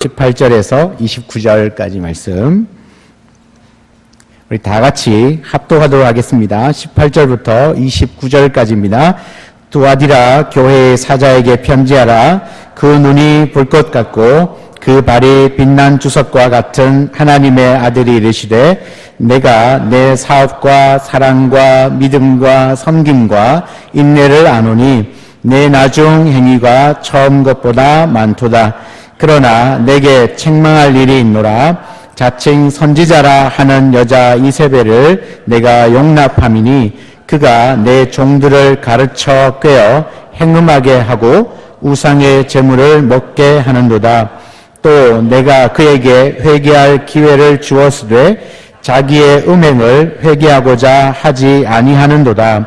18절에서 29절까지 말씀 우리 다 같이 합독하도록 하겠습니다. 18절부터 29절까지입니다. 두아디라 교회의 사자에게 편지하라. 그 눈이 볼 것 같고 그 발이 빛난 주석과 같은 하나님의 아들이 이르시되 내가 내 사업과 사랑과 믿음과 섬김과 인내를 아노니 내 나중 행위가 처음 것보다 많도다. 그러나 내게 책망할 일이 있노라. 자칭 선지자라 하는 여자 이세벨을 내가 용납함이니 그가 내 종들을 가르쳐 꿰어 행음하게 하고 우상의 제물을 먹게 하는도다. 또 내가 그에게 회개할 기회를 주었으되 자기의 음행을 회개하고자 하지 아니하는도다.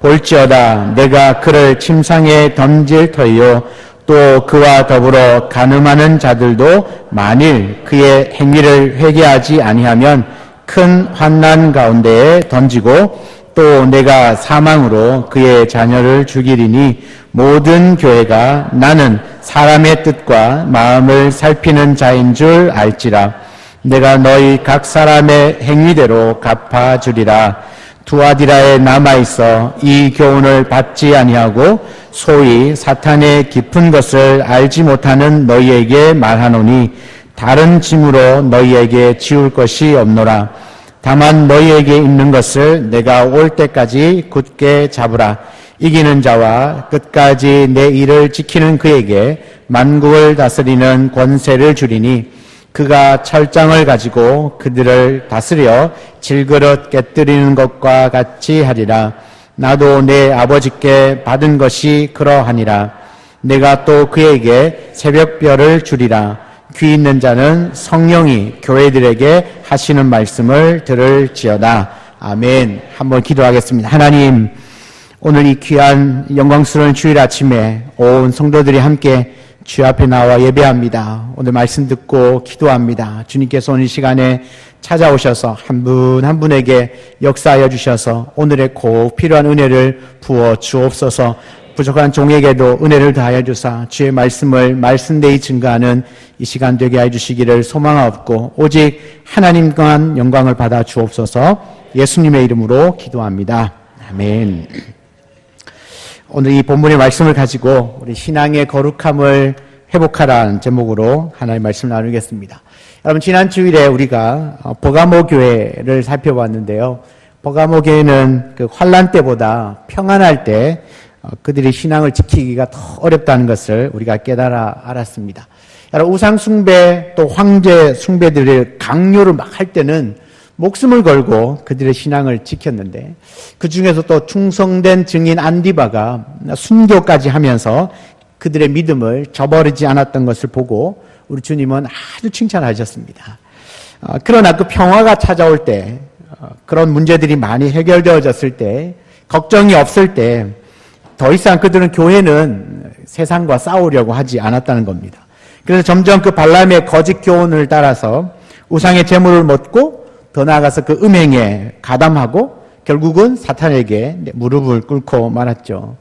볼지어다 내가 그를 침상에 던질 터이요 또 그와 더불어 간음하는 자들도 만일 그의 행위를 회개하지 아니하면 큰 환난 가운데에 던지고 또 내가 사망으로 그의 자녀를 죽이리니 모든 교회가 나는 사람의 뜻과 마음을 살피는 자인 줄 알지라. 내가 너희 각 사람의 행위대로 갚아주리라. 두아디라에 남아있어 이 교훈을 받지 아니하고 소위 사탄의 깊은 것을 알지 못하는 너희에게 말하노니 다른 짐으로 너희에게 지울 것이 없노라. 다만 너희에게 있는 것을 내가 올 때까지 굳게 잡으라. 이기는 자와 끝까지 내 일을 지키는 그에게 만국을 다스리는 권세를 주리니 그가 철장을 가지고 그들을 다스려 질그릇 깨뜨리는 것과 같이 하리라. 나도 내 아버지께 받은 것이 그러하니라. 내가 또 그에게 새벽별을 주리라. 귀 있는 자는 성령이 교회들에게 하시는 말씀을 들을지어다. 아멘. 한번 기도하겠습니다. 하나님, 오늘 이 귀한 영광스러운 주일 아침에 온 성도들이 함께 주 앞에 나와 예배합니다. 오늘 말씀 듣고 기도합니다. 주님께서 오늘 시간에 찾아오셔서 한 분 한 분에게 역사하여 주셔서 오늘의 꼭 필요한 은혜를 부어 주옵소서. 부족한 종에게도 은혜를 다하여 주사 주의 말씀을 말씀되이 증거하는 이 시간 되게 하여 주시기를 소망하옵고 오직 하나님만 영광을 받아 주옵소서. 예수님의 이름으로 기도합니다. 아멘. 오늘 이 본문의 말씀을 가지고 우리 신앙의 거룩함을 회복하라는 제목으로 하나님의 말씀을 나누겠습니다. 여러분, 지난 주일에 우리가 버가모 교회를 살펴봤는데요. 버가모 교회는 그 환난 때보다 평안할 때 그들의 신앙을 지키기가 더 어렵다는 것을 우리가 깨달아 알았습니다. 여러분, 우상 숭배 또 황제 숭배들을 강요를 막 할 때는 목숨을 걸고 그들의 신앙을 지켰는데 그 중에서 또 충성된 증인 안디바가 순교까지 하면서 그들의 믿음을 저버리지 않았던 것을 보고 우리 주님은 아주 칭찬하셨습니다. 그러나 그 평화가 찾아올 때 그런 문제들이 많이 해결되어졌을 때 걱정이 없을 때 더 이상 그들은 교회는 세상과 싸우려고 하지 않았다는 겁니다. 그래서 점점 그 발람의 거짓 교훈을 따라서 우상의 제물을 먹고 더 나아가서 그 음행에 가담하고 결국은 사탄에게 무릎을 꿇고 말았죠.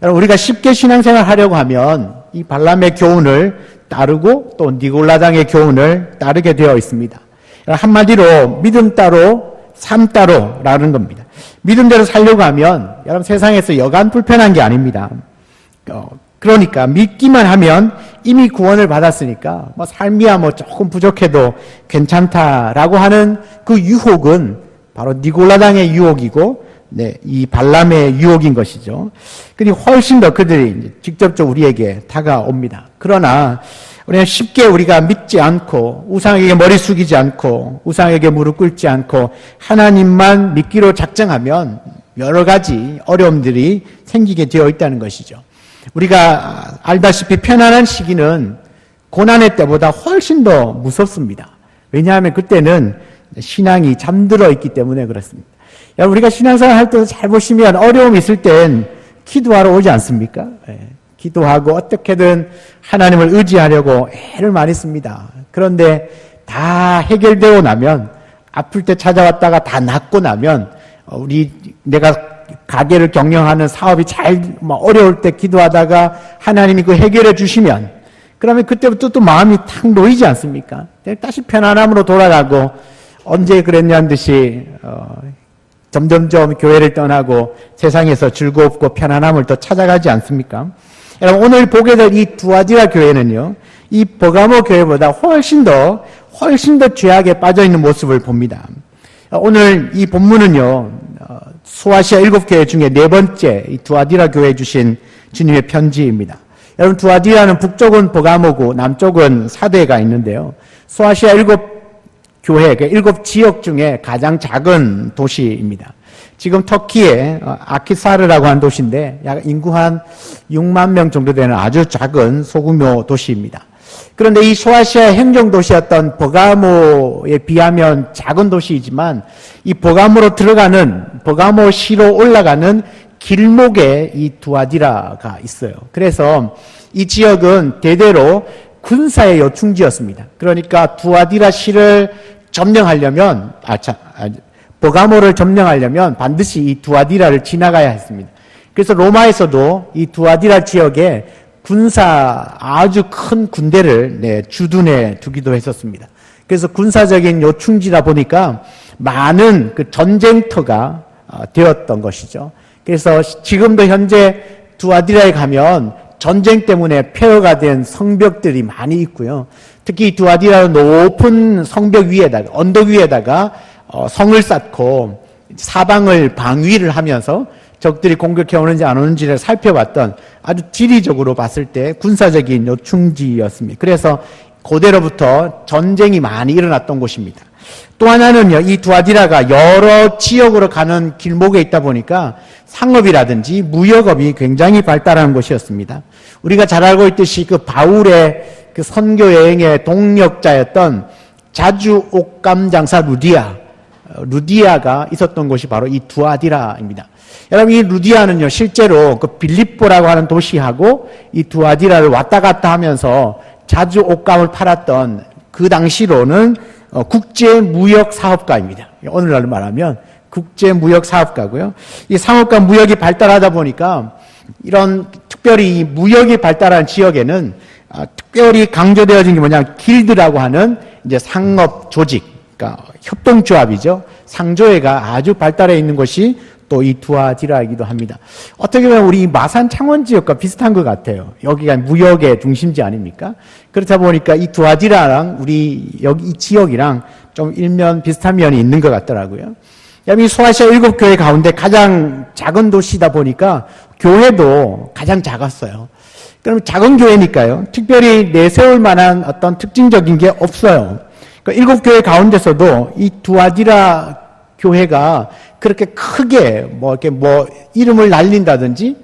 여러분, 우리가 쉽게 신앙생활 하려고 하면 이 발람의 교훈을 따르고 또 니골라당의 교훈을 따르게 되어 있습니다. 한마디로 믿음 따로 삶 따로라는 겁니다. 믿음대로 살려고 하면 여러분 세상에서 여간 불편한 게 아닙니다. 그러니까 믿기만 하면 이미 구원을 받았으니까 뭐 삶이야 뭐 조금 부족해도 괜찮다라고 하는 그 유혹은 바로 니골라당의 유혹이고 이 발람의 유혹인 것이죠. 그리고 훨씬 더 그들이 직접적으로 우리에게 다가옵니다. 그러나 우리는 쉽게 우리가 믿지 않고 우상에게 머리 숙이지 않고 우상에게 무릎 꿇지 않고 하나님만 믿기로 작정하면 여러 가지 어려움들이 생기게 되어 있다는 것이죠. 우리가 알다시피 편안한 시기는 고난의 때보다 훨씬 더 무섭습니다. 왜냐하면 그때는 신앙이 잠들어 있기 때문에 그렇습니다. 여러분, 우리가 신앙생활 할 때 잘 보시면 어려움이 있을 땐 기도하러 오지 않습니까? 기도하고 어떻게든 하나님을 의지하려고 애를 많이 씁니다. 그런데 다 해결되고 나면 아플 때 찾아왔다가 다 낫고 나면 내가 가게를 경영하는 사업이 잘 어려울 때 기도하다가 하나님이 그 해결해 주시면 그러면 그때부터 또 마음이 탁 놓이지 않습니까? 다시 편안함으로 돌아가고 언제 그랬냐는 듯이 점점점 교회를 떠나고 세상에서 즐겁고 편안함을 더 찾아가지 않습니까? 여러분 오늘 보게 될 이 두아디라 교회는요, 이 버가모 교회보다 훨씬 더 죄악에 빠져있는 모습을 봅니다. 오늘 이 본문은요, 소아시아 7교회 중에 네 번째 이 두아디라 교회에 주신 주님의 편지입니다. 여러분 두아디라는 북쪽은 버가모고 남쪽은 사대가 있는데요. 소아시아 7교회, 7지역 중에 가장 작은 도시입니다. 지금 터키의 아키사르라고 하는 도시인데 약 인구 한 6만 명 정도 되는 아주 작은 소규모 도시입니다. 그런데 이 소아시아 행정도시였던 버가모에 비하면 작은 도시이지만 이 버가모시로 올라가는 길목에 이 두아디라가 있어요. 그래서 이 지역은 대대로 군사의 요충지였습니다. 그러니까 두아디라 시를 점령하려면, 버가모를 점령하려면 반드시 이 두아디라를 지나가야 했습니다. 그래서 로마에서도 이 두아디라 지역에 아주 큰 군대를 주둔해 두기도 했었습니다. 그래서 군사적인 요충지다 보니까 많은 그 전쟁터가 되었던 것이죠. 그래서 지금도 현재 두아디라에 가면 전쟁 때문에 폐허가 된 성벽들이 많이 있고요. 특히 두아디라는 높은 성벽 위에다가, 언덕 위에다가 성을 쌓고 사방을 방위를 하면서 적들이 공격해 오는지 안 오는지를 살펴봤던 아주 지리적으로 봤을 때 군사적인 요충지였습니다. 그래서 고대로부터 전쟁이 많이 일어났던 곳입니다. 또 하나는요, 이 두아디라가 여러 지역으로 가는 길목에 있다 보니까 상업이라든지 무역업이 굉장히 발달한 곳이었습니다. 우리가 잘 알고 있듯이 그 바울의 그 선교 여행의 동력자였던 자주 옷감 장사 루디아가 있었던 곳이 바로 이 두아디라입니다. 여러분 이 루디아는요, 실제로 그 빌립보라고 하는 도시하고 이 두아디라를 왔다 갔다 하면서 자주 옷감을 팔았던 그 당시로는 국제무역사업가입니다. 오늘날로 말하면 국제무역사업가고요. 이 상업과 무역이 발달하다 보니까 이런 특별히 무역이 발달한 지역에는 특별히 강조되어진 게 뭐냐면 길드라고 하는 이제 상업 조직, 그러니까 협동조합이죠. 상조회가 아주 발달해 있는 곳이 또 이 두아디라이기도 합니다. 어떻게 보면 우리 마산 창원 지역과 비슷한 것 같아요. 여기가 무역의 중심지 아닙니까? 그렇다 보니까 이 두아디라랑 우리 여기 이 지역이랑 좀 일면 비슷한 면이 있는 것 같더라고요. 이 소아시아 7교회 가운데 가장 작은 도시다 보니까 교회도 가장 작았어요. 그럼 작은 교회니까요, 특별히 내세울 만한 어떤 특징적인 게 없어요. 그러니까 7교회 가운데서도 이 두아디라 교회가 그렇게 크게 이름을 날린다든지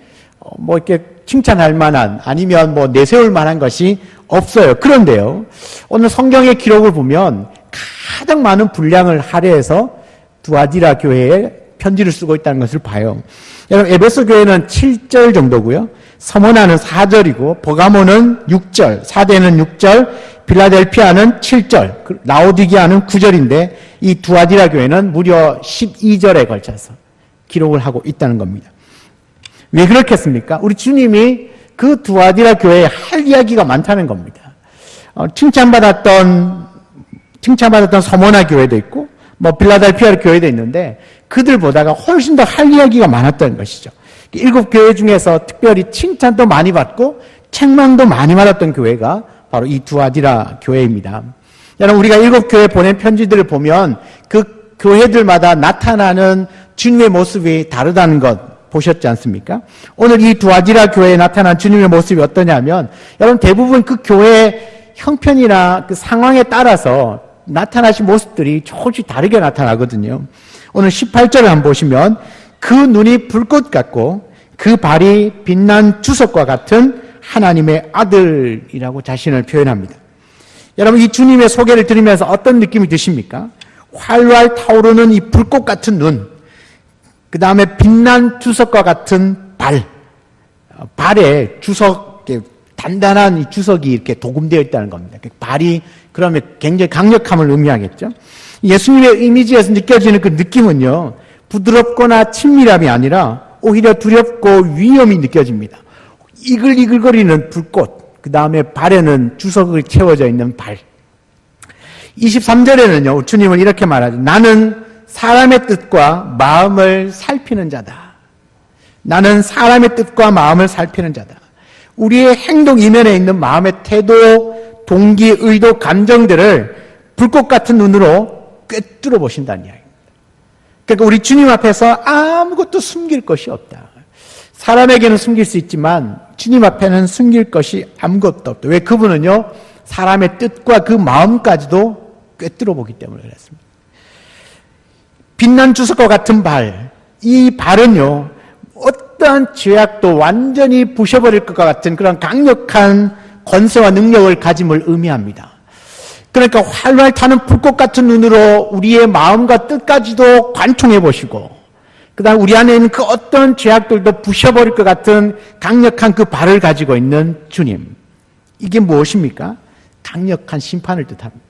이렇게 칭찬할 만한 아니면 내세울 만한 것이 없어요. 그런데요, 오늘 성경의 기록을 보면 가장 많은 분량을 할애해서 두아디라 교회에 편지를 쓰고 있다는 것을 봐요. 여러분 에베소 교회는 7절 정도고요. 서머나는 4절이고 버가모는 6절, 사대는 6절, 빌라델피아는 7절, 라오디게아는 9절인데 이 두아디라 교회는 무려 12절에 걸쳐서 기록을 하고 있다는 겁니다. 왜 그렇겠습니까? 우리 주님이 그 두아디라 교회에 할 이야기가 많다는 겁니다. 칭찬받았던 서머나 교회도 있고 빌라델피아 교회도 있는데 그들보다가 훨씬 더 할 이야기가 많았던 것이죠. 7교회 중에서 특별히 칭찬도 많이 받고 책망도 많이 받았던 교회가 바로 이 두아디라 교회입니다. 여러분 우리가 7교회 보낸 편지들을 보면 그 교회들마다 나타나는 주님의 모습이 다르다는 것 보셨지 않습니까? 오늘 이 두아디라 교회에 나타난 주님의 모습이 어떠냐면 여러분 대부분 그 교회의 형편이나 그 상황에 따라서 나타나신 모습들이 조금씩 다르게 나타나거든요. 오늘 18절을 한번 보시면 그 눈이 불꽃 같고 그 발이 빛난 주석과 같은 하나님의 아들이라고 자신을 표현합니다. 여러분 이 주님의 소개를 들으면서 어떤 느낌이 드십니까? 활활 타오르는 이 불꽃 같은 눈, 그 다음에 빛난 주석과 같은 발에 주석, 단단한 이 주석이 이렇게 도금되어 있다는 겁니다. 발이 그러면 굉장히 강력함을 의미하겠죠. 예수님의 이미지에서 느껴지는 그 느낌은요, 부드럽거나 친밀함이 아니라 오히려 두렵고 위험이 느껴집니다. 이글이글거리는 불꽃, 그 다음에 발에는 주석이 채워져 있는 발. 23절에는요, 주님은 이렇게 말하죠. 나는 사람의 뜻과 마음을 살피는 자다. 나는 사람의 뜻과 마음을 살피는 자다. 우리의 행동 이면에 있는 마음의 태도, 동기, 의도, 감정들을 불꽃 같은 눈으로 꿰뚫어 보신다는 이야기입니다. 그러니까 우리 주님 앞에서 아무것도 숨길 것이 없다. 사람에게는 숨길 수 있지만 주님 앞에는 숨길 것이 아무것도 없다. 왜? 그분은요, 사람의 뜻과 그 마음까지도 꿰뚫어 보기 때문에 그렇습니다. 빛난 주석과 같은 발, 이 발은요, 어떠한 죄악도 완전히 부셔버릴 것과 같은 그런 강력한 권세와 능력을 가짐을 의미합니다. 그러니까 활활 타는 불꽃 같은 눈으로 우리의 마음과 뜻까지도 관통해 보시고, 그 다음 우리 안에 있는 그 어떤 죄악들도 부셔버릴 것 같은 강력한 그 발을 가지고 있는 주님. 이게 무엇입니까? 강력한 심판을 뜻합니다.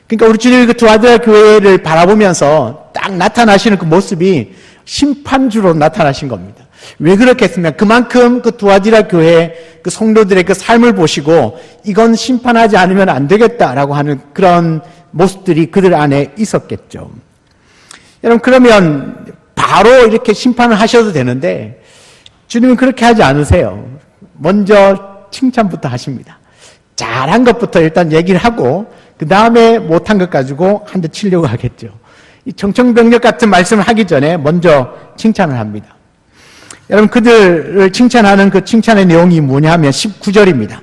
그러니까 우리 주님이 그 두아디라 교회를 바라보면서 딱 나타나시는 그 모습이 심판주로 나타나신 겁니다. 왜 그렇겠습니까? 그만큼 그 두아디라 교회 그 성도들의 그 삶을 보시고 이건 심판하지 않으면 안 되겠다라고 하는 그런 모습들이 그들 안에 있었겠죠. 여러분, 그러면 바로 이렇게 심판을 하셔도 되는데 주님은 그렇게 하지 않으세요. 먼저 칭찬부터 하십니다. 잘한 것부터 일단 얘기를 하고 그 다음에 못한 것 가지고 한 대 치려고 하겠죠. 이 정청병력 같은 말씀을 하기 전에 먼저 칭찬을 합니다. 여러분, 그들을 칭찬하는 그 칭찬의 내용이 뭐냐 하면 19절입니다.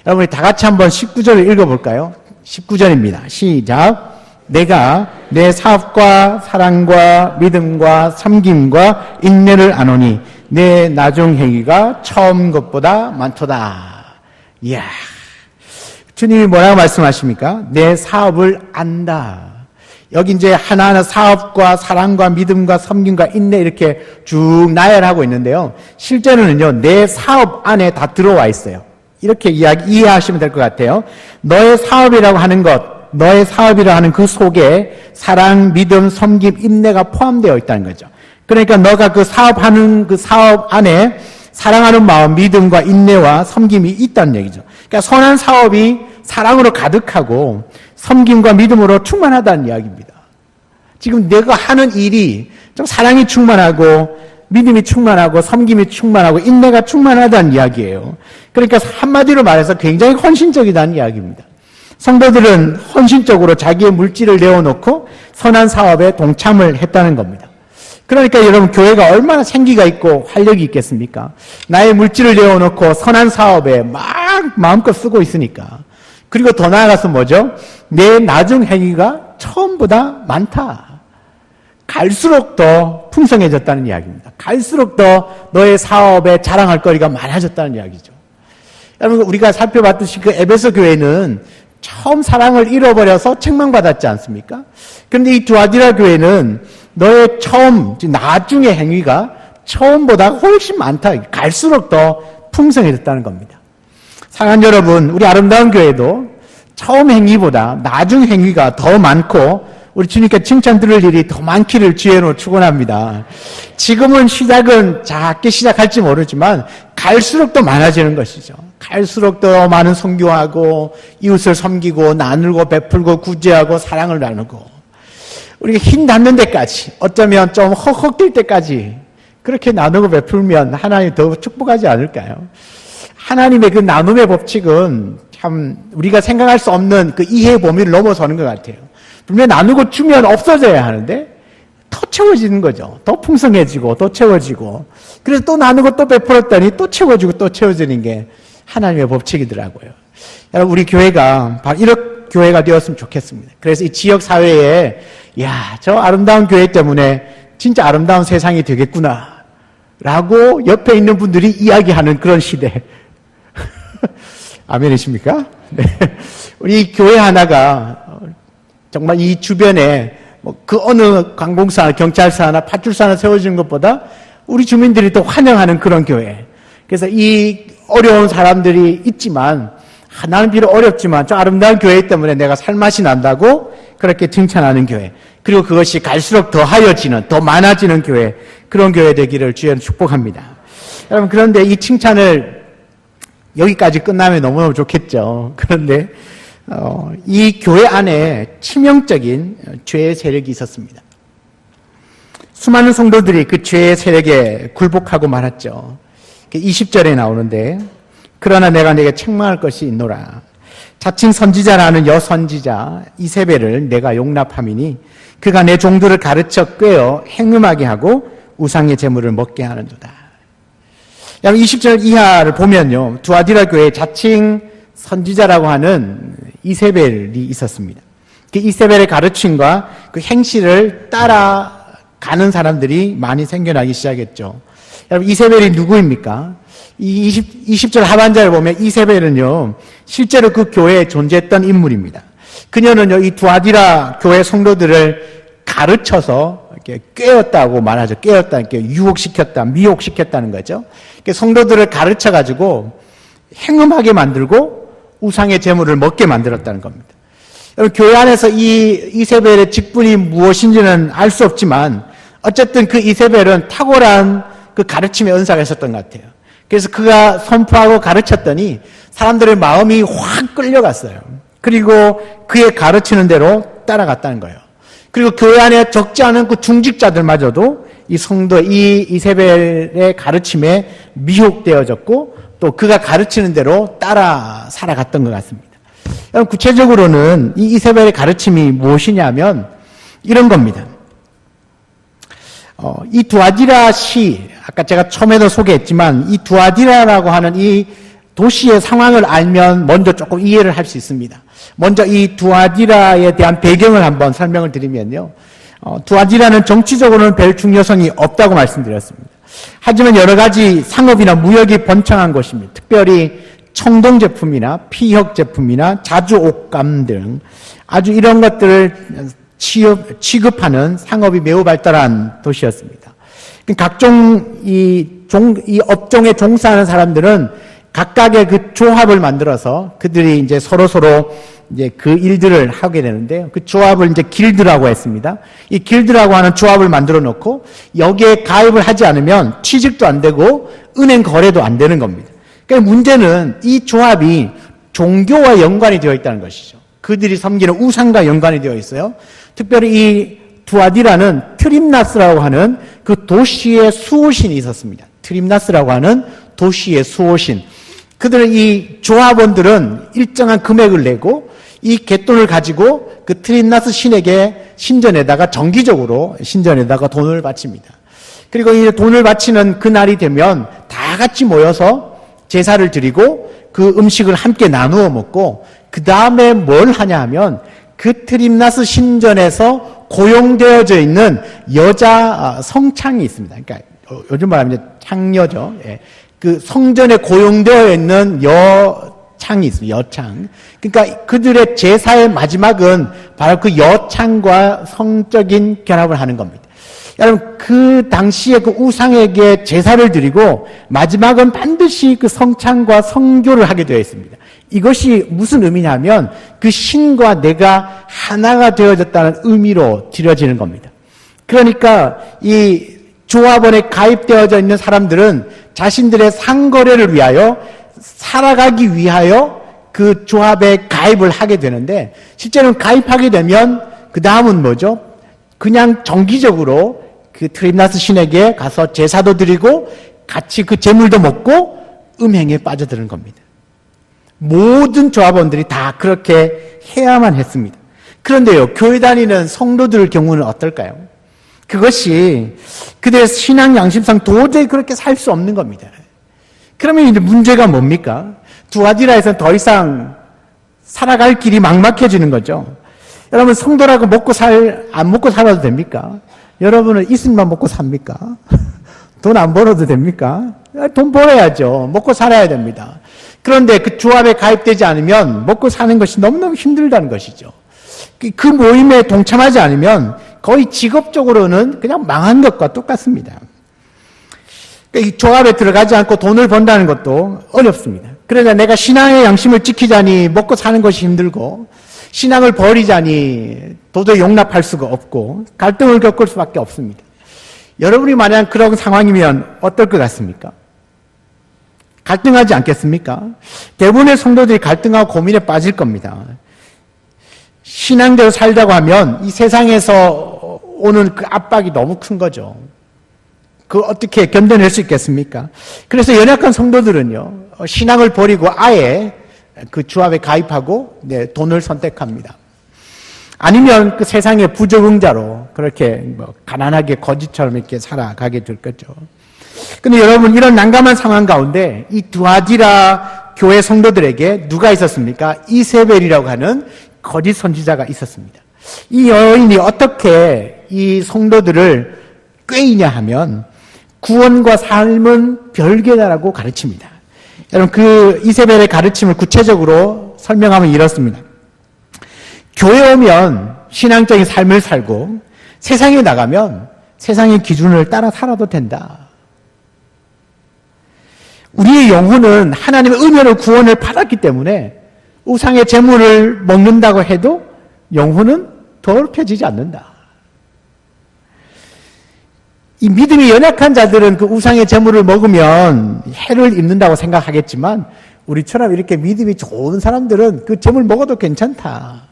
여러분, 다 같이 한번 19절을 읽어볼까요? 19절입니다. 시작. 내가 내 사업과 사랑과 믿음과 섬김과 인내를 아노니 내 나중 행위가 처음 것보다 많도다. 이야, 주님이 뭐라고 말씀하십니까? 내 사업을 안다. 여기 이제 하나하나 사업과 사랑과 믿음과 섬김과 인내 이렇게 쭉 나열하고 있는데요. 실제로는요, 내 사업 안에 다 들어와 있어요. 이렇게 이해하시면 될 것 같아요. 너의 사업이라고 하는 것, 너의 사업이라 하는 그 속에 사랑, 믿음, 섬김, 인내가 포함되어 있다는 거죠. 그러니까 너가 그 사업하는 그 사업 안에 사랑하는 마음, 믿음과 인내와 섬김이 있다는 얘기죠. 그러니까 선한 사업이 사랑으로 가득하고 섬김과 믿음으로 충만하다는 이야기입니다. 지금 내가 하는 일이 좀 사랑이 충만하고 믿음이 충만하고 섬김이 충만하고 인내가 충만하다는 이야기예요. 그러니까 한마디로 말해서 굉장히 헌신적이다는 이야기입니다. 성도들은 헌신적으로 자기의 물질을 내어놓고 선한 사업에 동참을 했다는 겁니다. 그러니까 여러분, 교회가 얼마나 생기가 있고 활력이 있겠습니까? 나의 물질을 내어놓고 선한 사업에 막 마음껏 쓰고 있으니까. 그리고 더 나아가서 뭐죠? 내 나중 행위가 처음보다 많다. 갈수록 더 풍성해졌다는 이야기입니다. 갈수록 더 너의 사업에 자랑할 거리가 많아졌다는 이야기죠. 여러분, 우리가 살펴봤듯이 그 에베소 교회는 처음 사랑을 잃어버려서 책망받았지 않습니까? 그런데 이 두아디라 교회는 너의 처음, 나중의 행위가 처음보다 훨씬 많다. 갈수록 더 풍성해졌다는 겁니다. 사랑하는 여러분, 우리 아름다운 교회도 처음 행위보다 나중 행위가 더 많고 우리 주님께 칭찬 들을 일이 더 많기를 주의로 축원합니다. 지금은 시작은 작게 시작할지 모르지만 갈수록 더 많아지는 것이죠. 갈수록 더 많은 선교하고 이웃을 섬기고 나누고 베풀고 구제하고 사랑을 나누고 우리가 힘 닿는 데까지, 어쩌면 좀 헉헉 뛸 때까지 그렇게 나누고 베풀면 하나님 더 축복하지 않을까요? 하나님의 그 나눔의 법칙은 참 우리가 생각할 수 없는 그 이해의 범위를 넘어서는 것 같아요. 분명히 나누고 주면 없어져야 하는데 더 채워지는 거죠. 더 풍성해지고 더 채워지고, 그래서 또 나누고 또 베풀었더니 또 채워지고 또 채워지는 게 하나님의 법칙이더라고요. 여러분, 우리 교회가 바로 이런 교회가 되었으면 좋겠습니다. 그래서 이 지역 사회에 저 아름다운 교회 때문에 진짜 아름다운 세상이 되겠구나 라고 옆에 있는 분들이 이야기하는 그런 시대. 아멘이십니까? 네. 우리 교회 하나가 정말 이 주변에 그 어느 관공서나 경찰서나 파출소나 세워지는 것보다 우리 주민들이 더 환영하는 그런 교회. 그래서 이 어려운 사람들이 있지만, 나는 비록 어렵지만 저 아름다운 교회 때문에 내가 살맛이 난다고 그렇게 칭찬하는 교회. 그리고 그것이 갈수록 더 하여지는, 더 많아지는 교회, 그런 교회 되기를 주여 축복합니다. 여러분, 그런데 이 칭찬을 여기까지 끝나면 너무너무 좋겠죠. 그런데 이 교회 안에 치명적인 죄의 세력이 있었습니다. 수많은 성도들이 그 죄의 세력에 굴복하고 말았죠. 20절에 나오는데 그러나 내가 네게 책망할 것이 있노라. 자칭 선지자라는 여선지자 이세벨을 내가 용납함이니 그가 내 종들을 가르쳐 꿰어 행음하게 하고 우상의 제물을 먹게 하는도다. 20절 이하를 보면요, 두아디라 교회에 자칭 선지자라고 하는 이세벨이 있었습니다. 그 이세벨의 가르침과 그 행실을 따라가는 사람들이 많이 생겨나기 시작했죠. 여러분, 이세벨이 누구입니까? 이 20절 하반절을 보면 이세벨은요, 실제로 그 교회에 존재했던 인물입니다. 그녀는요, 이 두아디라 교회 성도들을 가르쳐서 이렇게 꿰었다고 말하죠. 꿰었다, 이렇게 유혹시켰다, 미혹시켰다는 거죠. 성도들을 가르쳐가지고 행음하게 만들고 우상의 제물을 먹게 만들었다는 겁니다. 여러분, 교회 안에서 이 이세벨의 직분이 무엇인지는 알 수 없지만 어쨌든 그 이세벨은 탁월한 그 가르침의 은사가 있었던 것 같아요. 그래서 그가 선포하고 가르쳤더니 사람들의 마음이 확 끌려갔어요. 그리고 그의 가르치는 대로 따라갔다는 거예요. 그리고 교회 안에 적지 않은 그 중직자들마저도 이 성도, 이 이세벨의 가르침에 미혹되어졌고 또 그가 가르치는 대로 따라 살아갔던 것 같습니다. 구체적으로는 이 이세벨의 가르침이 무엇이냐면 이런 겁니다. 이 두아디라 시, 아까 제가 처음에도 소개했지만 이 두아디라라고 하는 이 도시의 상황을 알면 먼저 조금 이해를 할 수 있습니다. 먼저 이 두아디라에 대한 배경을 한번 설명을 드리면요. 두아디라는 정치적으로는 별 중요성이 없다고 말씀드렸습니다. 하지만 여러 가지 상업이나 무역이 번창한 곳입니다. 특별히 청동 제품이나 피혁 제품이나 자주 옷감 등 아주 이런 것들을 취급하는 상업이 매우 발달한 도시였습니다. 각종 이 업종에 종사하는 사람들은 각각의 그 조합을 만들어서 그들이 이제 서로 이제 그 일들을 하게 되는데요. 그 조합을 이제 길드라고 했습니다. 이 길드라고 하는 조합을 만들어 놓고 여기에 가입을 하지 않으면 취직도 안 되고 은행 거래도 안 되는 겁니다. 그러니까 문제는 이 조합이 종교와 연관이 되어 있다는 것이죠. 그들이 섬기는 우상과 연관이 되어 있어요. 특별히 이 두아디라는 트림나스라고 하는 그 도시의 수호신이 있었습니다. 트림나스라고 하는 도시의 수호신. 그들은 이 조합원들은 일정한 금액을 내고 이 갯돈을 가지고 그 트림나스 신에게 신전에다가 정기적으로 신전에다가 돈을 바칩니다. 그리고 이 돈을 바치는 그날이 되면 다 같이 모여서 제사를 드리고 그 음식을 함께 나누어 먹고 그 다음에 뭘 하냐 하면 그 트림나스 신전에서 고용되어져 있는 여자 성창이 있습니다. 그러니까 요즘 말하면 창녀죠. 예. 그 성전에 고용되어 있는 여창이 있습니다. 여창. 그러니까 그들의 제사의 마지막은 바로 그 여창과 성적인 결합을 하는 겁니다. 여러분, 그 당시에 그 우상에게 제사를 드리고 마지막은 반드시 그 성창과 성교를 하게 되어 있습니다. 이것이 무슨 의미냐면 그 신과 내가 하나가 되어졌다는 의미로 드려지는 겁니다. 그러니까 이 조합원에 가입되어져 있는 사람들은 자신들의 상거래를 위하여 살아가기 위하여 그 조합에 가입을 하게 되는데 실제로는 가입하게 되면 그 다음은 뭐죠? 그냥 정기적으로 그 트림나스 신에게 가서 제사도 드리고 같이 그 제물도 먹고 음행에 빠져드는 겁니다. 모든 조합원들이 다 그렇게 해야만 했습니다. 그런데요, 교회 다니는 성도들 경우는 어떨까요? 그것이 그들의 신앙 양심상 도저히 그렇게 살 수 없는 겁니다. 그러면 이제 문제가 뭡니까? 두아디라에서는 더 이상 살아갈 길이 막막해지는 거죠. 여러분, 성도라고 안 먹고 살아도 됩니까? 여러분은 있으면 먹고 삽니까? 돈 안 벌어도 됩니까? 돈 벌어야죠. 먹고 살아야 됩니다. 그런데 그 조합에 가입되지 않으면 먹고 사는 것이 너무너무 힘들다는 것이죠. 그 모임에 동참하지 않으면 거의 직업적으로는 그냥 망한 것과 똑같습니다. 이 조합에 들어가지 않고 돈을 번다는 것도 어렵습니다. 그러니까 내가 신앙의 양심을 지키자니 먹고 사는 것이 힘들고 신앙을 버리자니 도저히 용납할 수가 없고 갈등을 겪을 수밖에 없습니다. 여러분이 만약 그런 상황이면 어떨 것 같습니까? 갈등하지 않겠습니까? 대부분의 성도들이 갈등하고 고민에 빠질 겁니다. 신앙대로 살자고 하면 이 세상에서 오는 그 압박이 너무 큰 거죠. 그걸 어떻게 견뎌낼 수 있겠습니까? 그래서 연약한 성도들은요, 신앙을 버리고 아예 그 주합에 가입하고 돈을 선택합니다. 아니면 그 세상의 부적응자로 그렇게 가난하게 거지처럼 이렇게 살아가게 될 거죠. 근데 여러분, 이런 난감한 상황 가운데 이 두아디라 교회 성도들에게 누가 있었습니까? 이세벨이라고 하는 거짓 선지자가 있었습니다. 이 여인이 어떻게 이 성도들을 꾀이냐 하면 구원과 삶은 별개다라고 가르칩니다. 여러분, 그 이세벨의 가르침을 구체적으로 설명하면 이렇습니다. 교회 오면 신앙적인 삶을 살고 세상에 나가면 세상의 기준을 따라 살아도 된다. 우리의 영혼은 하나님의 은혜로 구원을 받았기 때문에 우상의 재물을 먹는다고 해도 영혼은 더럽혀지지 않는다. 이 믿음이 연약한 자들은 그 우상의 재물을 먹으면 해를 입는다고 생각하겠지만 우리처럼 이렇게 믿음이 좋은 사람들은 그 재물 먹어도 괜찮다.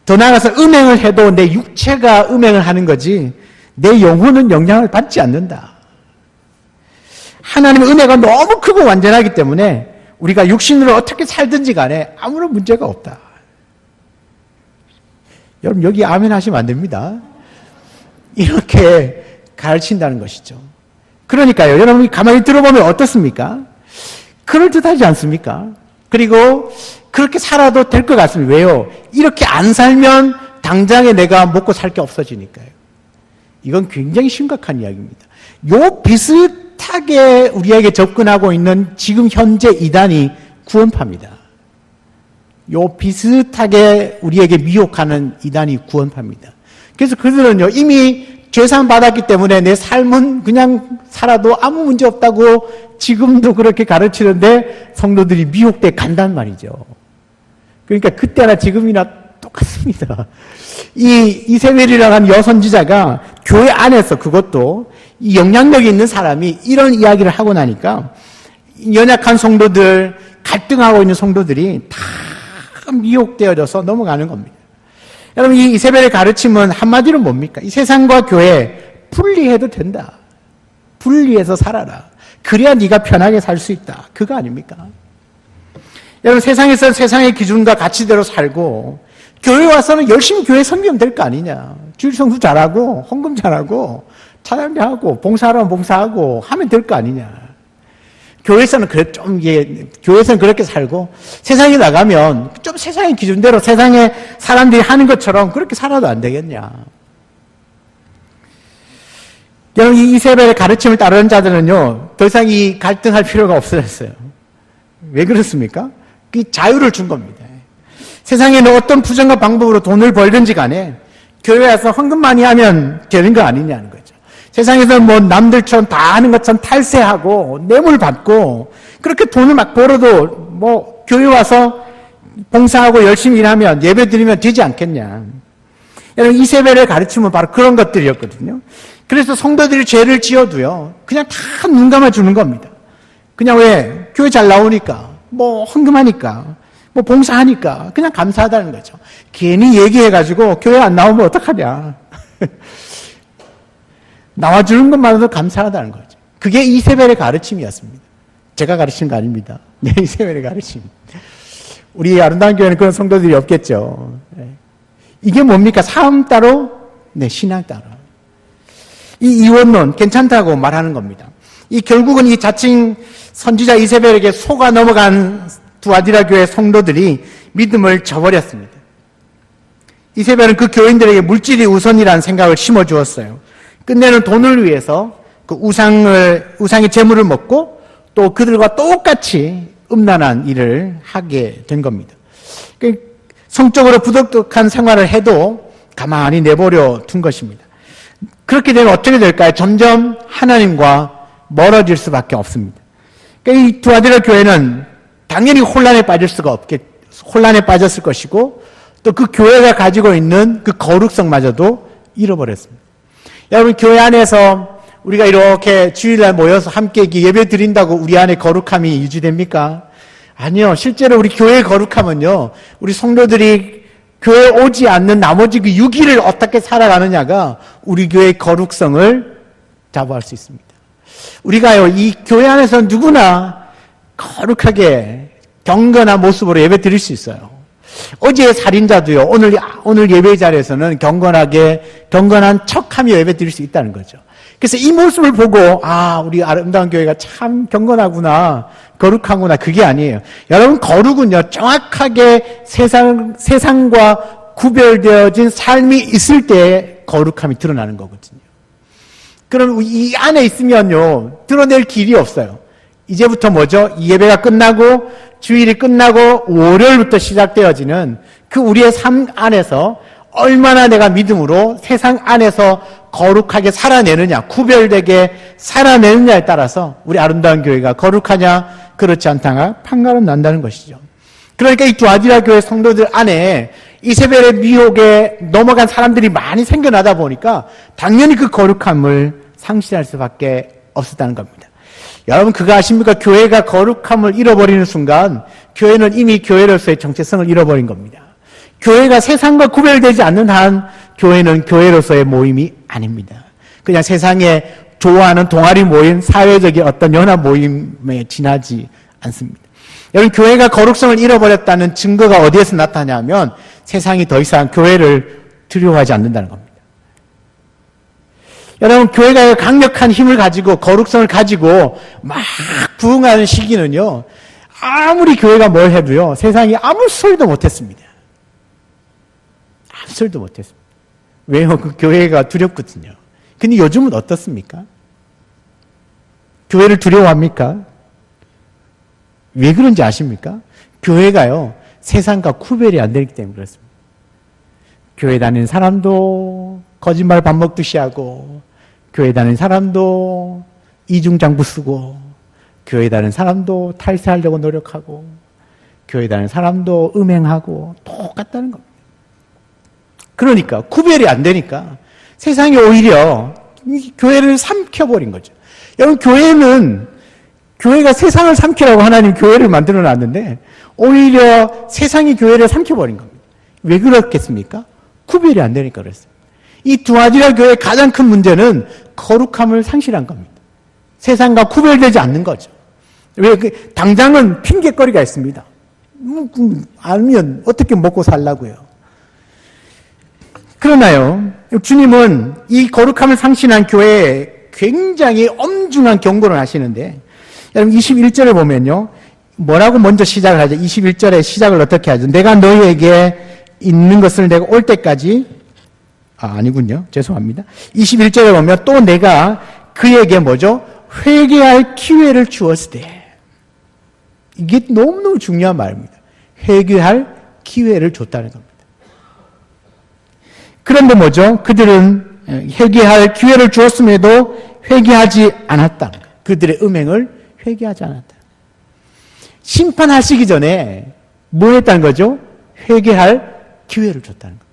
더 나아가서 음행을 해도 내 육체가 음행을 하는 거지 내 영혼은 영향을 받지 않는다. 하나님의 은혜가 너무 크고 완전하기 때문에 우리가 육신으로 어떻게 살든지 간에 아무런 문제가 없다. 여러분, 여기 아멘 하시면 안 됩니다. 이렇게 가르친다는 것이죠. 그러니까요, 여러분이 가만히 들어보면 어떻습니까? 그럴듯하지 않습니까? 그리고 그렇게 살아도 될 것 같습니다. 왜요? 이렇게 안 살면 당장에 내가 먹고 살 게 없어지니까요. 이건 굉장히 심각한 이야기입니다. 요 비슷하게 우리에게 접근하고 있는 지금 현재 이단이 구원파입니다. 요 비슷하게 우리에게 미혹하는 이단이 구원파입니다. 그래서 그들은요, 이미 죄산 받았기 때문에 내 삶은 그냥 살아도 아무 문제 없다고 지금도 그렇게 가르치는데 성도들이 미혹돼 간단 말이죠. 그러니까 그때나 지금이나 똑같습니다. 이 이세벨이라고 하는 여선지자가 교회 안에서 그것도 이 영향력이 있는 사람이 이런 이야기를 하고 나니까 연약한 성도들, 갈등하고 있는 성도들이 다 미혹되어져서 넘어가는 겁니다. 여러분, 이 이세벨의 가르침은 한마디로 뭡니까? 이 세상과 교회 분리해도 된다. 분리해서 살아라. 그래야 네가 편하게 살 수 있다. 그거 아닙니까? 여러분, 세상에서 세상의 기준과 가치대로 살고 교회 와서는 열심히 교회 섬기면 될 거 아니냐. 주일 성수 잘하고 헌금 잘하고 찬양하고 봉사하라면 봉사하고 하면 될 거 아니냐. 교회에서는 교회에서는 그렇게 살고 세상에 나가면 좀 세상의 기준대로 세상의 사람들이 하는 것처럼 그렇게 살아도 안 되겠냐. 여러분, 이 이세벨의 가르침을 따르는 자들은요, 더 이상 이 갈등할 필요가 없어졌어요. 왜 그렇습니까? 그 자유를 준 겁니다. 세상에는 어떤 부정과 방법으로 돈을 벌든지 간에 교회 와서 헌금 많이 하면 되는 거 아니냐는 거죠. 세상에서 뭐 남들처럼 다 하는 것처럼 탈세하고 뇌물 받고 그렇게 돈을 막 벌어도 뭐 교회 와서 봉사하고 열심히 일하면 예배 드리면 되지 않겠냐. 여러분, 이세벨의 가르침은 바로 그런 것들이었거든요. 그래서 성도들이 죄를 지어도요, 그냥 다 눈 감아주는 겁니다. 그냥 왜? 교회 잘 나오니까, 뭐 헌금하니까, 뭐 봉사하니까 그냥 감사하다는 거죠. 괜히 얘기해가지고 교회 안 나오면 어떡하냐. 나와주는 것만으로도 감사하다는 거죠. 그게 이세벨의 가르침이었습니다. 제가 가르친 거 아닙니다. 네, 이세벨의 가르침. 우리 아름다운 교회는 그런 성도들이 없겠죠. 네. 이게 뭡니까? 삶 따로, 네, 신앙 따로. 이 이원론 괜찮다고 말하는 겁니다. 이 결국은 이 자칭 선지자 이세벨에게 속아 넘어간 두아디라 교회 성도들이 믿음을 저버렸습니다. 이세벨은 그 교인들에게 물질이 우선이라는 생각을 심어주었어요. 끝내는 돈을 위해서 그 우상의 재물을 먹고 또 그들과 똑같이 음란한 일을 하게 된 겁니다. 성적으로 부덕덕한 생활을 해도 가만히 내버려 둔 것입니다. 그렇게 되면 어떻게 될까요? 점점 하나님과 멀어질 수밖에 없습니다. 이 두아디라 교회는 당연히 혼란에 빠졌을 것이고 또 그 교회가 가지고 있는 그 거룩성마저도 잃어버렸습니다. 여러분, 교회 안에서 우리가 이렇게 주일날 모여서 함께 예배 드린다고 우리 안에 거룩함이 유지됩니까? 아니요. 실제로 우리 교회의 거룩함은요, 우리 성도들이 교회에 오지 않는 나머지 그 6일을 어떻게 살아가느냐가 우리 교회의 거룩성을 자부할 수 있습니다. 우리가요, 이 교회 안에서 누구나 거룩하게 경건한 모습으로 예배 드릴 수 있어요. 어제의 살인자도요, 오늘 예배 자리에서는 경건한 척하며 예배 드릴 수 있다는 거죠. 그래서 이 모습을 보고, 우리 아름다운 교회가 참 경건하구나, 거룩하구나, 그게 아니에요. 여러분, 거룩은요, 정확하게 세상과 구별되어진 삶이 있을 때 거룩함이 드러나는 거거든요. 그럼 이 안에 있으면요, 드러낼 길이 없어요. 이제부터 뭐죠? 이 예배가 끝나고, 주일이 끝나고, 월요일부터 시작되어지는 그 우리의 삶 안에서 얼마나 내가 믿음으로 세상 안에서 거룩하게 살아내느냐, 구별되게 살아내느냐에 따라서 우리 아름다운 교회가 거룩하냐, 그렇지 않다가 판가름 난다는 것이죠. 그러니까 이 두아디라 교회 성도들 안에 이세벨의 미혹에 넘어간 사람들이 많이 생겨나다 보니까 당연히 그 거룩함을 상실할 수밖에 없었다는 겁니다. 여러분, 그거 아십니까? 교회가 거룩함을 잃어버리는 순간 교회는 이미 교회로서의 정체성을 잃어버린 겁니다. 교회가 세상과 구별되지 않는 한 교회는 교회로서의 모임이 아닙니다. 그냥 세상에 좋아하는 동아리 모임, 사회적인 어떤 연합 모임에 지나지 않습니다. 여러분, 교회가 거룩성을 잃어버렸다는 증거가 어디에서 나타나냐면 세상이 더 이상 교회를 두려워하지 않는다는 겁니다. 여러분, 교회가 강력한 힘을 가지고 거룩성을 가지고 막 부흥하는 시기는요, 아무리 교회가 뭘 해도요, 세상이 아무 소리도 못했습니다. 아무 소리도 못했습니다. 왜요? 그 교회가 두렵거든요. 근데 요즘은 어떻습니까? 교회를 두려워합니까? 왜 그런지 아십니까? 교회가요, 세상과 구별이 안 되기 때문에 그렇습니다. 교회 다니는 사람도 거짓말 밥 먹듯이 하고, 교회 다니는 사람도 이중장부 쓰고, 교회 다니는 사람도 탈세하려고 노력하고, 교회 다니는 사람도 음행하고, 똑같다는 겁니다. 그러니까 구별이 안 되니까 세상이 오히려 교회를 삼켜버린 거죠. 여러분, 교회가 세상을 삼키라고 하나님 교회를 만들어 놨는데 오히려 세상이 교회를 삼켜버린 겁니다. 왜 그렇겠습니까? 구별이 안 되니까 그랬어요. 이 두아디라 교회의 가장 큰 문제는 거룩함을 상실한 겁니다. 세상과 구별되지 않는 거죠. 왜? 당장은 핑계거리가 있습니다. 알면 어떻게 먹고 살라고요. 그러나요, 주님은 이 거룩함을 상실한 교회에 굉장히 엄중한 경고를 하시는데, 여러분 21절을 보면요, 뭐라고 먼저 시작을 하죠? 21절에 시작을 어떻게 하죠? 내가 너희에게 있는 것을 내가 올 때까지, 아니군요. 죄송합니다. 21절에 보면 또 내가 그에게 뭐죠? 회개할 기회를 주었을 때. 이게 너무너무 중요한 말입니다. 회개할 기회를 줬다는 겁니다. 그런데 뭐죠? 그들은 회개할 기회를 주었음에도 회개하지 않았다. 그들의 음행을 회개하지 않았다. 심판하시기 전에 뭐 했다는 거죠? 회개할 기회를 줬다는 거예요.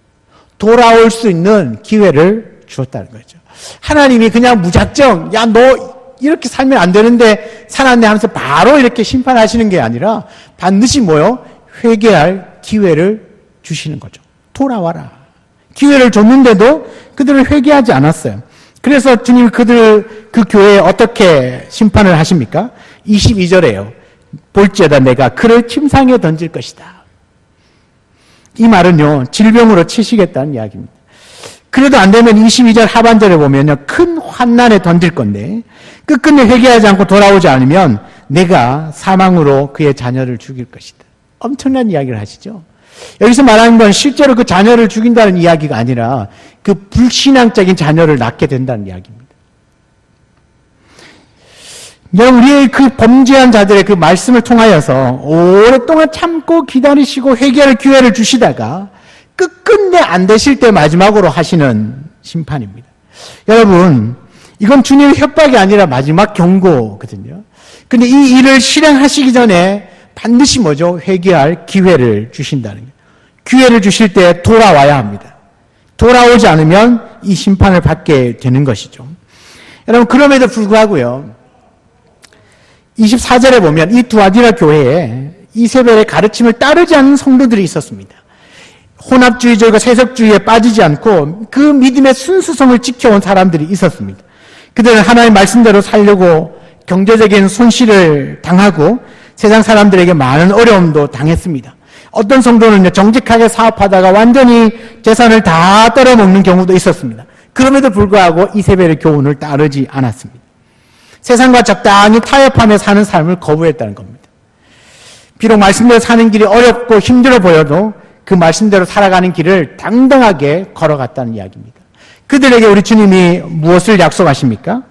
돌아올 수 있는 기회를 주었다는 거죠. 하나님이 그냥 무작정, 야, 너 이렇게 살면 안 되는데 살았네 하면서 바로 이렇게 심판하시는 게 아니라 반드시 뭐요? 회개할 기회를 주시는 거죠. 돌아와라. 기회를 줬는데도 그들을 회개하지 않았어요. 그래서 주님 그 교회에 어떻게 심판을 하십니까? 22절에요. 볼지어다 내가 그를 침상에 던질 것이다. 이 말은요, 질병으로 치시겠다는 이야기입니다. 그래도 안 되면 22절 하반절에 보면요, 큰 환난에 던질 건데, 끝끝내 회개하지 않고 돌아오지 않으면 내가 사망으로 그의 자녀를 죽일 것이다. 엄청난 이야기를 하시죠. 여기서 말하는 건 실제로 그 자녀를 죽인다는 이야기가 아니라 그 불신앙적인 자녀를 낳게 된다는 이야기입니다. 우리의 그 범죄한 자들의 그 말씀을 통하여서 오랫동안 참고 기다리시고 회개할 기회를 주시다가 끝끝내 안 되실 때 마지막으로 하시는 심판입니다. 여러분, 이건 주님의 협박이 아니라 마지막 경고거든요. 근데 이 일을 실행하시기 전에 반드시 뭐죠? 회개할 기회를 주신다는 거예요. 기회를 주실 때 돌아와야 합니다. 돌아오지 않으면 이 심판을 받게 되는 것이죠. 여러분, 그럼에도 불구하고요, 24절에 보면 이 두아디라 교회에 이세벨의 가르침을 따르지 않는 성도들이 있었습니다. 혼합주의적이고 세속주의에 빠지지 않고 그 믿음의 순수성을 지켜온 사람들이 있었습니다. 그들은 하나님의 말씀대로 살려고 경제적인 손실을 당하고 세상 사람들에게 많은 어려움도 당했습니다. 어떤 성도는 정직하게 사업하다가 완전히 재산을 다 떨어먹는 경우도 있었습니다. 그럼에도 불구하고 이세벨의 교훈을 따르지 않았습니다. 세상과 적당히 타협하며 사는 삶을 거부했다는 겁니다. 비록 말씀대로 사는 길이 어렵고 힘들어 보여도 그 말씀대로 살아가는 길을 당당하게 걸어갔다는 이야기입니다. 그들에게 우리 주님이 무엇을 약속하십니까?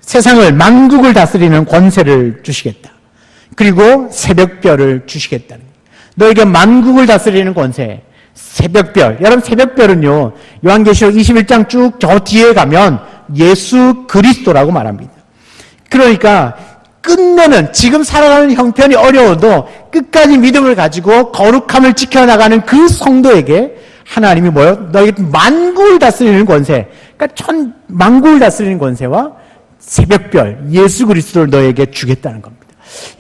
세상을, 만국을 다스리는 권세를 주시겠다. 그리고 새벽별을 주시겠다는 거예요. 너에게 만국을 다스리는 권세, 새벽별. 여러분, 새벽별은요, 요한계시록 21장 쭉 저 뒤에 가면 예수 그리스도라고 말합니다. 그러니까 끝내는, 지금 살아가는 형편이 어려워도 끝까지 믿음을 가지고 거룩함을 지켜나가는 그 성도에게 하나님이 뭐요? 너에게 만국을 다스리는 권세, 그러니까 만국을 다스리는 권세와 새벽별, 예수 그리스도를 너에게 주겠다는 겁니다.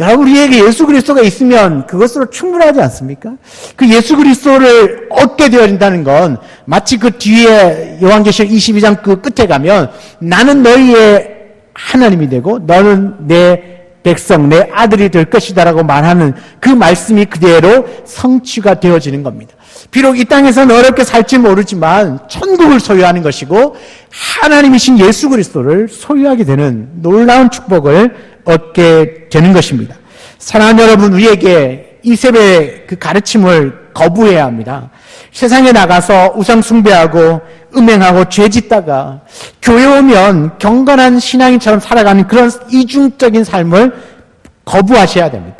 여러분, 우리에게 예수 그리스도가 있으면 그것으로 충분하지 않습니까? 그 예수 그리스도를 얻게 되어진다는 건 마치 그 뒤에 요한계시록 22장 그 끝에 가면 나는 너희의 하나님이 되고 너는 내 백성, 내 아들이 될 것이다라고 말하는 그 말씀이 그대로 성취가 되어지는 겁니다. 비록 이 땅에서는 어렵게 살지 모르지만 천국을 소유하는 것이고 하나님이신 예수 그리스도를 소유하게 되는 놀라운 축복을 얻게 되는 것입니다. 사랑하는 여러분, 우리에게 이세벨의 그 가르침을 거부해야 합니다. 세상에 나가서 우상 숭배하고 음행하고 죄 짓다가 교회 오면 경건한 신앙인처럼 살아가는 그런 이중적인 삶을 거부하셔야 됩니다.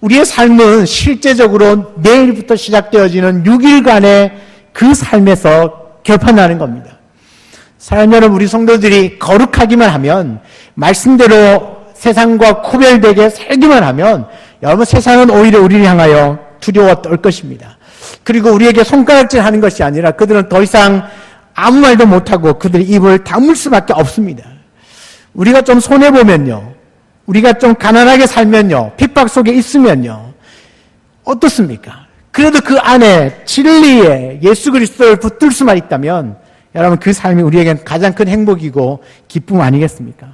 우리의 삶은 실제적으로 내일부터 시작되어지는 6일간의 그 삶에서 결판나는 겁니다. 사랑하는 여러분, 우리 성도들이 거룩하기만 하면, 말씀대로 세상과 구별되게 살기만 하면 여러분, 세상은 오히려 우리를 향하여 두려워 떨 것입니다. 그리고 우리에게 손가락질 하는 것이 아니라 그들은 더 이상 아무 말도 못하고 그들의 입을 다물 수밖에 없습니다. 우리가 좀 손해보면요, 우리가 좀 가난하게 살면요, 핍박 속에 있으면요, 어떻습니까? 그래도 그 안에 진리에 예수 그리스도를 붙들 수만 있다면 여러분, 그 삶이 우리에게는 가장 큰 행복이고 기쁨 아니겠습니까?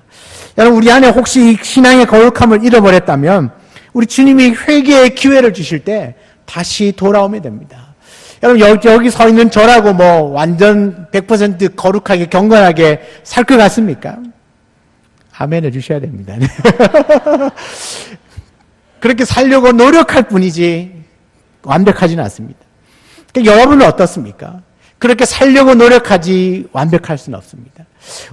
여러분, 우리 안에 혹시 신앙의 거룩함을 잃어버렸다면 우리 주님이 회개의 기회를 주실 때 다시 돌아오면 됩니다. 여러분, 여기 서 있는 저라고 뭐 완전 100% 거룩하게 경건하게 살 것 같습니까? 아멘 해주셔야 됩니다. 그렇게 살려고 노력할 뿐이지 완벽하지는 않습니다. 그러니까 여러분은 어떻습니까? 그렇게 살려고 노력하지 완벽할 수는 없습니다.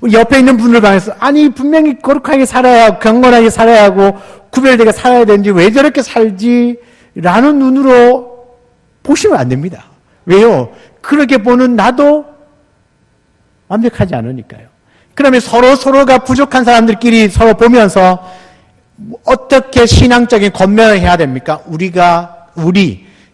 우리 옆에 있는 분을 봐서 아니 분명히 거룩하게 살아야 하고 경건하게 살아야 하고 구별되게 살아야 되는지 왜 저렇게 살지? 라는 눈으로 보시면 안 됩니다. 왜요? 그렇게 보는 나도 완벽하지 않으니까요. 그러면 서로가 부족한 사람들끼리 서로 보면서 어떻게 신앙적인 권면을 해야 됩니까?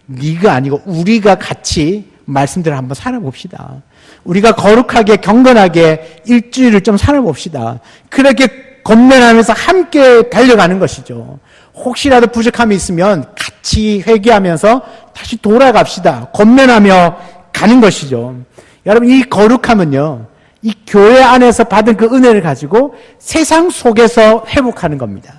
네가 아니고 우리가 같이 말씀대로 한번 살아봅시다. 우리가 거룩하게 경건하게 일주일을 좀 살아봅시다. 그렇게 권면하면서 함께 달려가는 것이죠. 혹시라도 부족함이 있으면 같이 회개하면서 다시 돌아갑시다. 권면하며 가는 것이죠. 여러분, 이 거룩함은요, 이 교회 안에서 받은 그 은혜를 가지고 세상 속에서 회복하는 겁니다.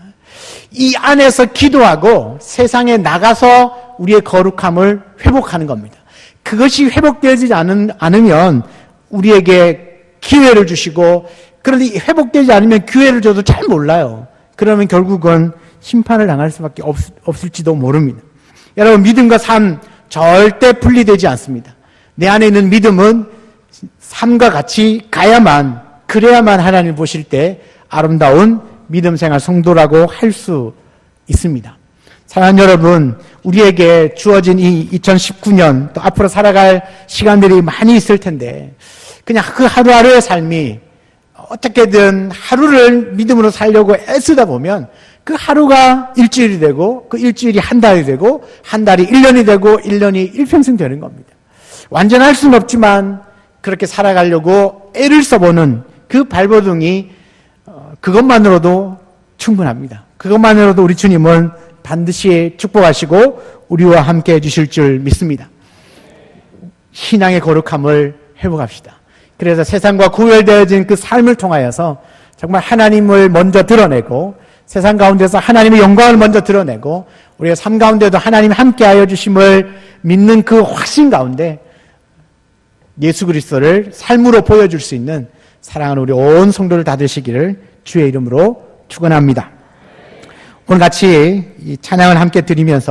이 안에서 기도하고 세상에 나가서 우리의 거룩함을 회복하는 겁니다. 그것이 회복되지 않으면 우리에게 기회를 주시고, 그런데 회복되지 않으면 기회를 줘도 잘 몰라요. 그러면 결국은 심판을 당할 수밖에 없을지도 모릅니다. 여러분, 믿음과 삶 절대 분리되지 않습니다. 내 안에 있는 믿음은 삶과 같이 그래야만 하나님을 보실 때 아름다운 믿음 생활 성도라고 할 수 있습니다. 사랑하는 여러분, 우리에게 주어진 이 2019년 또 앞으로 살아갈 시간들이 많이 있을 텐데 그냥 그 하루하루의 삶이 어떻게든 하루를 믿음으로 살려고 애쓰다 보면 그 하루가 일주일이 되고 그 일주일이 한 달이 되고 한 달이 1년이 되고 1년이 일평생 되는 겁니다. 완전할 수는 없지만 그렇게 살아가려고 애를 써보는 그 발버둥이 그것만으로도 충분합니다. 그것만으로도 우리 주님은 반드시 축복하시고 우리와 함께 해주실 줄 믿습니다. 신앙의 거룩함을 회복합시다. 그래서 세상과 구별되어진 그 삶을 통하여서 정말 하나님을 먼저 드러내고 세상 가운데서 하나님의 영광을 먼저 드러내고 우리의 삶 가운데도 하나님이 함께하여 주심을 믿는 그 확신 가운데 예수 그리스도를 삶으로 보여줄 수 있는 사랑하는 우리 온 성도를 다 되시기를 주의 이름으로 축원합니다. 오늘 같이 이 찬양을 함께 드리면서